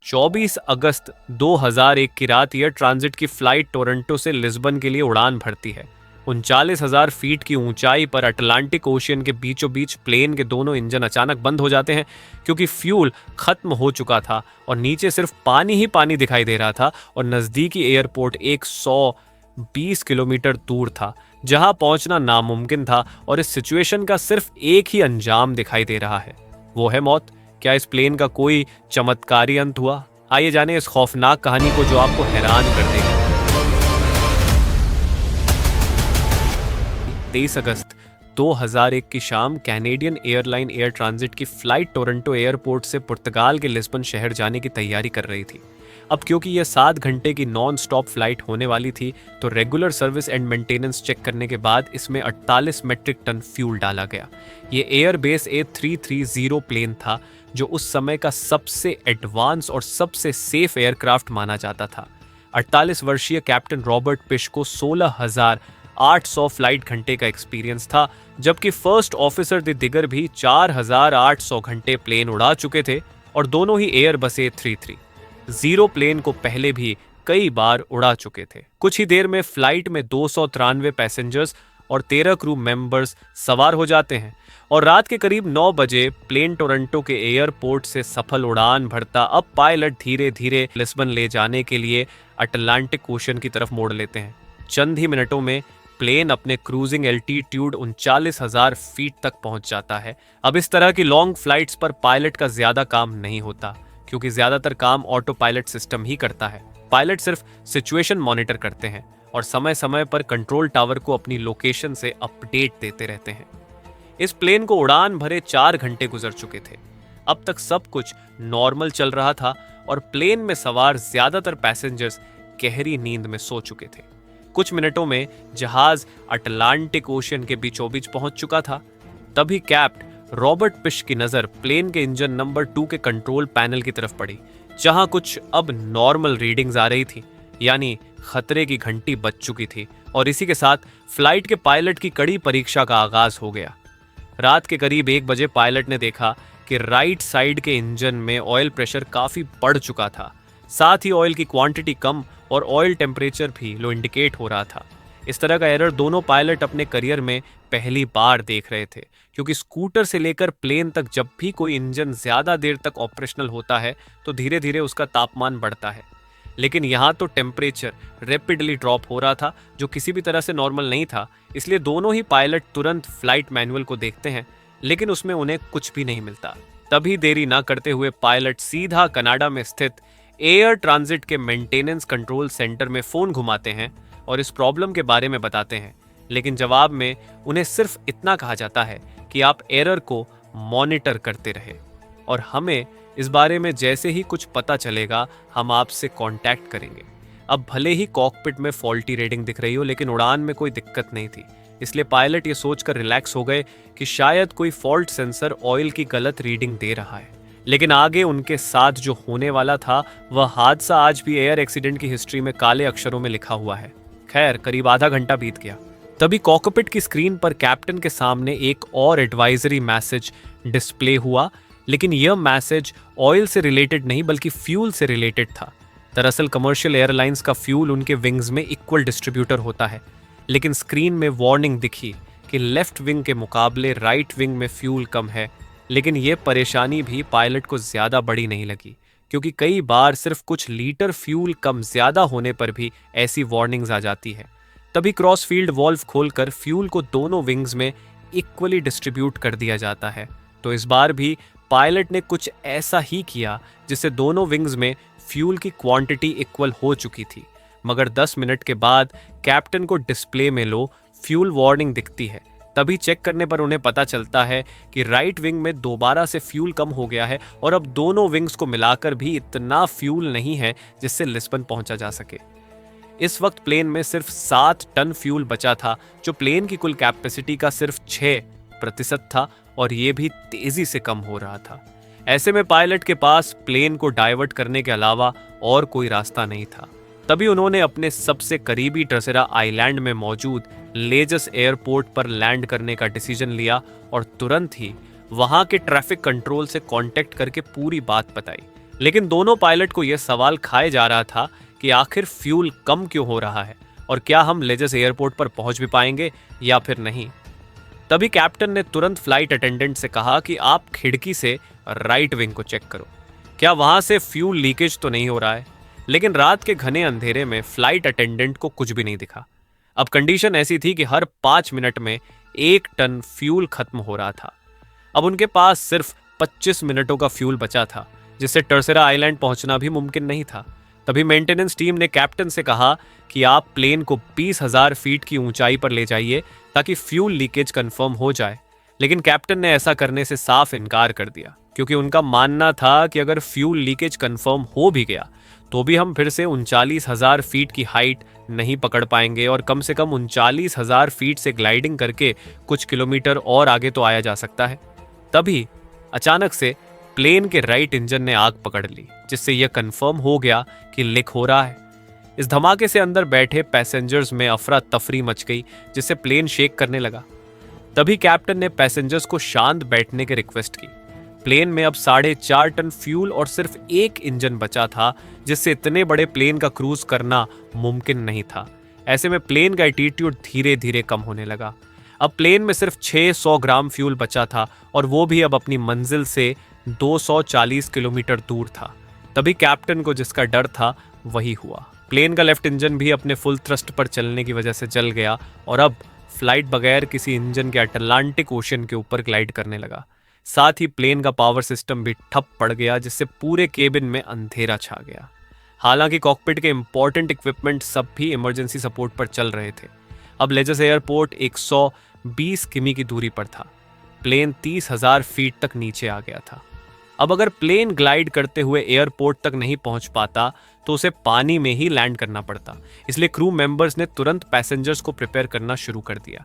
24 अगस्त 2001 की रात air transit की फ्लाइट टोरंटो से लिस्बन के लिए उड़ान भरती है। 39,000 फीट की ऊंचाई पर अटलांटिक ओशियन के बीचों बीच प्लेन के दोनों इंजन अचानक बंद हो जाते हैं क्योंकि फ्यूल खत्म हो चुका था और नीचे सिर्फ पानी ही पानी दिखाई दे रहा था और नजदीकी एयरपोर्ट 120 किलोमीटर दूर था जहां पहुंचना नामुमकिन था। और इस सिचुएशन का सिर्फ एक ही अंजाम दिखाई दे रहा है, वो है मौत। क्या इस प्लेन का कोई चमत्कारी अंत हुआ? आइए जाने इस खौफनाक कहानी को जो आपको हैरान कर देगी। 23 अगस्त 2001 की शाम कैनेडियन एयरलाइन एयर ट्रांजिट की फ्लाइट टोरंटो एयरपोर्ट से पुर्तगाल के लिस्बन शहर जाने की तैयारी कर रही थी। अब क्योंकि यह 7 घंटे की नॉन स्टॉप फ्लाइट होने वाली थी तो regular service and maintenance check करने के बाद इसमें 48 मेट्रिक टन फ्यूल डाला गया। ये एयरबेस A330 प्लेन था जो उस समय का सबसे एडवांस और सबसे सेफ एयरक्राफ्ट माना जाता था। 48 वर्षीय कैप्टन रॉबर्ट पिश को 16,800 फ्लाइट घंटे का एक्सपीरियंस था, जबकि फर्स्ट ऑफिसर द दिगर भी 4,800 घंटे प्लेन उड़ा चुके थे और दोनों ही एयरबस A330 प्लेन को पहले भी कई बार उड़ा चुके थे। कुछ ही देर में फ्लाइट में 293 पैसेंजर्स और 13 क्रू मेंबर्स सवार हो जाते हैं और रात के करीब 9 बजे प्लेन टोरंटो के एयरपोर्ट से सफल उड़ान भरता अब पायलट धीरे धीरे लिस्बन ले जाने के लिए अटलांटिक ओशन की तरफ मोड़ लेते हैं। चंद ही मिनटों में प्लेन अपने क्रूजिंग एल्टीट्यूड 39,000 फीट तक पहुंच जाता है। अब इस तरह की लॉन्ग फ्लाइट्स पर पायलट का ज्यादा काम नहीं होता क्योंकि ज्यादातर काम ऑटो पायलट सिस्टम ही करता है। पायलट सिर्फ सिचुएशन मॉनिटर करते हैं और समय समय पर कंट्रोल टावर को अपनी लोकेशन से अपडेट देते रहते हैं। इस प्लेन को उड़ान भरे 4 घंटे गुजर चुके थे। अब तक सब कुछ नॉर्मल चल रहा था और प्लेन में सवार ज्यादातर पैसेंजर्स गहरी नींद में सो चुके थे। कुछ मिनटों में जहाज अटलांटिक ओशियन के बीचों बीच पहुंच चुका था। तभी कैप्टन रॉबर्ट पिश की नजर प्लेन के इंजन नंबर 2 के कंट्रोल पैनल की तरफ पड़ी, जहां कुछ अब नॉर्मल रीडिंग्स आ रही थी, यानी खतरे की घंटी बज चुकी थी और इसी के साथ फ्लाइट के पायलट की कड़ी परीक्षा का आगाज हो गया। रात के करीब 1 बजे पायलट ने देखा कि राइट साइड के इंजन में ऑयल प्रेशर काफी बढ़ चुका था, साथ ही ऑयल की क्वांटिटी कम और ऑयल टेम्परेचर भी लो इंडिकेट हो रहा था। इस तरह का एरर दोनों पायलट अपने करियर में पहली बार देख रहे थे, क्योंकि स्कूटर से लेकर प्लेन तक जब भी कोई इंजन ज्यादा देर तक ऑपरेशनल होता है तो धीरे धीरे उसका तापमान बढ़ता है, लेकिन यहाँ तो टेम्परेचर रैपिडली ड्रॉप हो रहा था जो किसी भी तरह से नॉर्मल नहीं था। इसलिए दोनों ही पायलट तुरंत फ्लाइट मैनुअल को देखते हैं, लेकिन उसमें उन्हें कुछ भी नहीं मिलता। तभी देरी ना करते हुए पायलट सीधा कनाडा में स्थित एयर ट्रांजिट के मेंटेनेंस कंट्रोल सेंटर में फोन घुमाते हैं और इस प्रॉब्लम के बारे में बताते हैं, लेकिन जवाब में उन्हें सिर्फ इतना कहा जाता है कि आप एरर को मॉनिटर करते रहे और हमें इस बारे में जैसे ही कुछ पता चलेगा हम आपसे कांटेक्ट करेंगे। अब भले ही कॉकपिट में फॉल्टी रीडिंग दिख रही हो, लेकिन उड़ान में कोई दिक्कत नहीं थी, इसलिए पायलट ये सोचकर रिलैक्स हो गए कि शायद कोई फॉल्ट सेंसर ऑयल की गलत रीडिंग दे रहा है। लेकिन आगे उनके साथ जो होने वाला था वह हादसा आज भी एयर एक्सीडेंट की हिस्ट्री में काले अक्षरों में लिखा हुआ है। खैर, करीब आधा घंटा बीत गया। तभी कॉकपिट की स्क्रीन पर कैप्टन के सामने एक और एडवाइजरी मैसेज डिस्प्ले हुआ, लेकिन यह मैसेज ऑयल से रिलेटेड नहीं बल्कि फ्यूल से रिलेटेड था। दरअसल कमर्शियल एयरलाइंस का फ्यूल उनके विंग्स में इक्वल डिस्ट्रीब्यूटर होता है, लेकिन स्क्रीन में वार्निंग दिखी कि लेफ्ट विंग के मुकाबले राइट विंग में फ्यूल कम है। लेकिन यह परेशानी भी पायलट को ज्यादा बड़ी नहीं लगी, क्योंकि कई बार सिर्फ कुछ लीटर फ्यूल कम ज्यादा होने पर भी ऐसी वार्निंग्स आ जाती है। तभी क्रॉस फील्ड वॉल्व खोलकर फ्यूल को दोनों विंग्स में इक्वली डिस्ट्रीब्यूट कर दिया जाता है। तो इस बार भी पायलट ने कुछ ऐसा ही किया जिससे दोनों विंग्स में फ्यूल की क्वांटिटी इक्वल हो चुकी थी। मगर 10 मिनट के बाद कैप्टन को डिस्प्ले में लो फ्यूल वार्निंग दिखती है। तभी चेक करने पर उन्हें पता चलता है कि राइट विंग में दोबारा से फ्यूल कम हो गया है और अब दोनों विंग्स को मिलाकर भी इतना फ्यूल नहीं है जिससे लिस्बन पहुंचा जा सके। इस वक्त प्लेन में सिर्फ 7 टन फ्यूल बचा था, जो प्लेन की कुल कैपेसिटी का सिर्फ 6% था और ये भी तेजी से कम हो रहा था। ऐसे में पायलट के पास प्लेन को डाइवर्ट करने के अलावा और कोई रास्ता नहीं था। तभी उन्होंने अपने सबसे करीबी ट्रसेरा आइलैंड में मौजूद लेजस एयरपोर्ट पर लैंड करने का डिसीजन लिया और तुरंत ही वहां के ट्रैफिक कंट्रोल से कांटेक्ट करके पूरी बात बताई। लेकिन दोनों पायलट को यह सवाल खाए जा रहा था कि आखिर फ्यूल कम क्यों हो रहा है और क्या हम लेजस एयरपोर्ट पर पहुंच भी पाएंगे या फिर नहीं। तभी कैप्टन ने तुरंत फ्लाइट अटेंडेंट से कहा कि आप खिड़की से राइट विंग को चेक करो, क्या वहां से फ्यूल लीकेज तो नहीं हो रहा है। लेकिन रात के घने अंधेरे में फ्लाइट अटेंडेंट को कुछ भी नहीं दिखा। अब कंडीशन ऐसी थी कि हर 5 मिनट में 1 टन फ्यूल खत्म हो रहा था। अब उनके पास सिर्फ 25 मिनटों का फ्यूल बचा था, जिससे टर्सेरा आइलैंड पहुंचना भी मुमकिन नहीं था। तभी मेंटेनेंस टीम ने कैप्टन से कहा कि आप प्लेन को 20,000 फीट की ऊंचाई पर ले जाइए ताकि फ्यूल लीकेज कंफर्म हो जाए। लेकिन कैप्टन ने ऐसा करने से साफ इनकार कर दिया, क्योंकि उनका मानना था कि अगर फ्यूल लीकेज कंफर्म हो भी गया तो भी हम फिर से 39,000 फीट की हाइट नहीं पकड़ पाएंगे और कम से कम 39,000 फीट से ग्लाइडिंग करके कुछ किलोमीटर और आगे तो आया जा सकता है। तभी अचानक से प्लेन के राइट इंजन ने आग पकड़ ली, जिससे यह कंफर्म हो गया कि लीक हो रहा है। इस धमाके से अंदर बैठे पैसेंजर्स में अफरा तफरी मच गई, जिससे प्लेन शेक करने लगा। तभी कैप्टन ने पैसेंजर्स को शांत बैठने की रिक्वेस्ट की। प्लेन में अब 4.5 टन फ्यूल और सिर्फ एक इंजन बचा था, जिससे इतने बड़े प्लेन का क्रूज करना मुमकिन नहीं था। ऐसे में प्लेन का एटीट्यूड धीरे धीरे कम होने लगा। अब प्लेन में सिर्फ 600 ग्राम फ्यूल बचा था और वो भी अब अपनी मंजिल से 240 किलोमीटर दूर था। तभी कैप्टन को जिसका डर था वही हुआ। प्लेन का लेफ्ट इंजन भी अपने फुल थ्रस्ट पर चलने की वजह से जल गया और अब फ्लाइट बगैर किसी इंजन के अटलांटिक ओशन के ऊपर ग्लाइड करने लगा। साथ ही प्लेन का पावर सिस्टम भी ठप पड़ गया, जिससे पूरे केबिन में अंधेरा छा गया। हालांकि कॉकपिट के इंपॉर्टेंट इक्विपमेंट सब भी इमरजेंसी सपोर्ट पर चल रहे थे। अब लेजस एयरपोर्ट 120 किमी की दूरी पर था। प्लेन 30,000 फीट तक नीचे आ गया था। अब अगर प्लेन ग्लाइड करते हुए एयरपोर्ट तक नहीं पहुंच पाता तो उसे पानी में ही लैंड करना पड़ता। इसलिए क्रू मेंबर्स ने तुरंत पैसेंजर्स को प्रिपेयर करना शुरू कर दिया।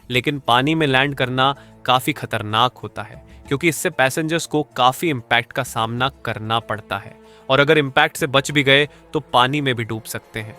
लेकिन पानी में लैंड करना काफी खतरनाक होता है, क्योंकि इससे पैसेंजर्स को काफी इंपैक्ट का सामना करना पड़ता है और अगर इंपैक्ट से बच भी गए तो पानी में भी डूब सकते हैं।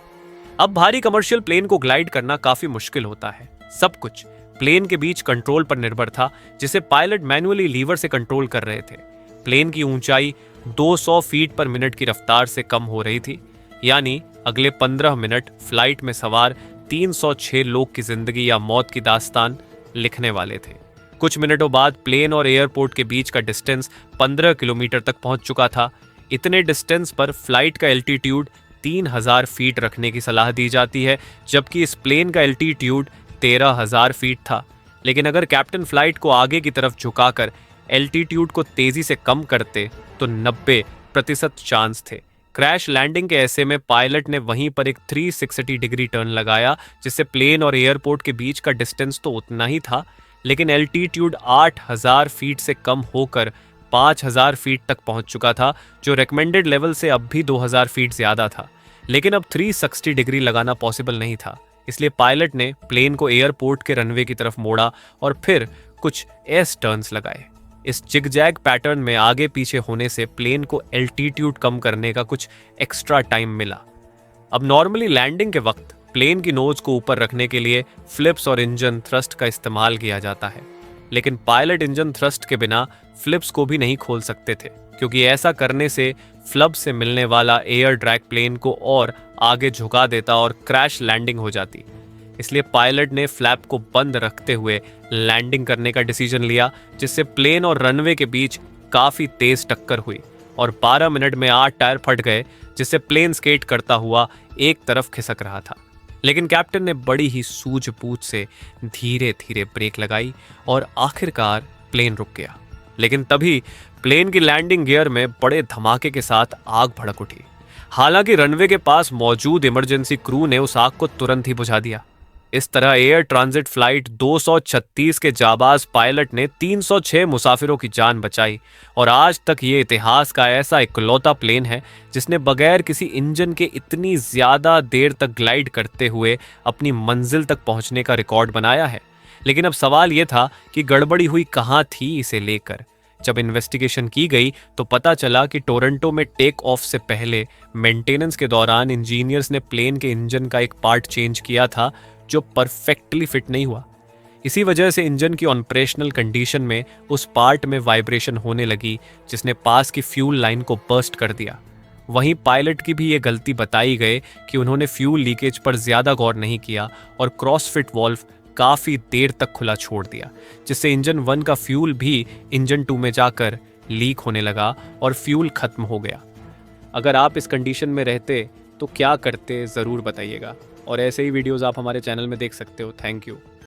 अब भारी कमर्शियल प्लेन को ग्लाइड करना काफी मुश्किल होता है। सब कुछ प्लेन के बीच कंट्रोल पर निर्भर था, जिसे पायलट मैन्युअली लीवर से कंट्रोल कर रहे थे। प्लेन की ऊंचाई 200 फीट पर मिनट की रफ्तार से कम हो रही थी, यानी अगले 15 मिनट फ्लाइट में सवार 306 लोग की जिंदगी या मौत की दास्तान लिखने वाले थे। कुछ मिनटों बाद प्लेन और एयरपोर्ट के बीच का डिस्टेंस 15 किलोमीटर तक पहुंच चुका था। इतने डिस्टेंस पर फ्लाइट का एल्टीट्यूड 3,000 फीट रखने की सलाह दी जाती है, जबकि इस प्लेन का एल्टीट्यूड 13,000 फीट था। लेकिन अगर कैप्टन फ्लाइट को आगे की तरफ झुकाकर एल्टीट्यूड को तेजी से कम करते तो 90% चांस थे क्रैश लैंडिंग के। ऐसे में पायलट ने वहीं पर एक 360 डिग्री टर्न लगाया, जिससे प्लेन और एयरपोर्ट के बीच का डिस्टेंस तो उतना ही था, लेकिन एल्टीट्यूड 8,000 फीट से कम होकर 5,000 फीट तक पहुंच चुका था, जो रिकमेंडेड लेवल से अब भी 2,000 फीट ज्यादा था। लेकिन अब 360 डिग्री लगाना पॉसिबल नहीं था, इसलिए पायलट ने प्लेन को एयरपोर्ट के रनवे की तरफ मोड़ा और फिर कुछ एस टर्न्स लगाए। इस जिगजैग पैटर्न में आगे पीछे होने से प्लेन को एल्टीट्यूड कम करने का कुछ एक्स्ट्रा टाइम मिला। अब नॉर्मली लैंडिंग के वक्त प्लेन की नोज को ऊपर रखने के लिए फ्लिप्स और इंजन थ्रस्ट का इस्तेमाल किया जाता है, लेकिन पायलट इंजन थ्रस्ट के बिना फ्लिप्स को भी नहीं खोल सकते थे, क्योंकि ऐसा करने से फ्लब से मिलने वाला एयर ड्रैग प्लेन को और आगे झुका देता और क्रैश लैंडिंग हो जाती। इसलिए पायलट ने फ्लैप को बंद रखते हुए लैंडिंग करने का डिसीजन लिया, जिससे प्लेन और रनवे के बीच काफी तेज टक्कर हुई और 12 मिनट में 8 टायर फट गए, जिससे प्लेन स्केट करता हुआ एक तरफ खिसक रहा था। लेकिन कैप्टन ने बड़ी ही सूझबूझ से धीरे धीरे ब्रेक लगाई और आखिरकार प्लेन रुक गया। लेकिन तभी प्लेन की लैंडिंग गियर में बड़े धमाके के साथ आग भड़क उठी। हालांकि रनवे के पास मौजूद इमरजेंसी क्रू ने उस आग को तुरंत ही बुझा दिया। इस तरह एयर ट्रांजिट फ्लाइट 236 के जाबाज पायलट ने 306 मुसाफिरों की जान बचाई और आज तक ये इतिहास का ऐसा इकलौता प्लेन है जिसने बगैर किसी इंजन के इतनी ज्यादा देर तक ग्लाइड करते हुए अपनी मंजिल तक पहुंचने का रिकॉर्ड बनाया है। लेकिन अब सवाल ये था कि गड़बड़ी हुई कहाँ थी इसे लेकर। जब इन्वेस्टिगेशन की गई तो पता चला कि टोरंटो में टेक ऑफ से पहले मेंटेनेंस के दौरान इंजीनियर्स ने प्लेन के इंजन का एक पार्ट चेंज किया था, जो परफेक्टली फिट नहीं हुआ। इसी वजह से इंजन की ऑपरेशनल कंडीशन में उस पार्ट में वाइब्रेशन होने लगी जिसने पास की फ्यूल लाइन को बर्स्ट कर दिया। वहीं पायलट की भी ये गलती बताई गई कि उन्होंने फ्यूल लीकेज पर ज़्यादा गौर नहीं किया और क्रॉसफिट वॉल्व काफ़ी देर तक खुला छोड़ दिया, जिससे इंजन 1 का फ्यूल भी इंजन 2 में जाकर लीक होने लगा और फ्यूल खत्म हो गया। अगर आप इस कंडीशन में रहते तो क्या करते ज़रूर बताइएगा, और ऐसे ही वीडियोज़ आप हमारे चैनल में देख सकते हो। Thank you.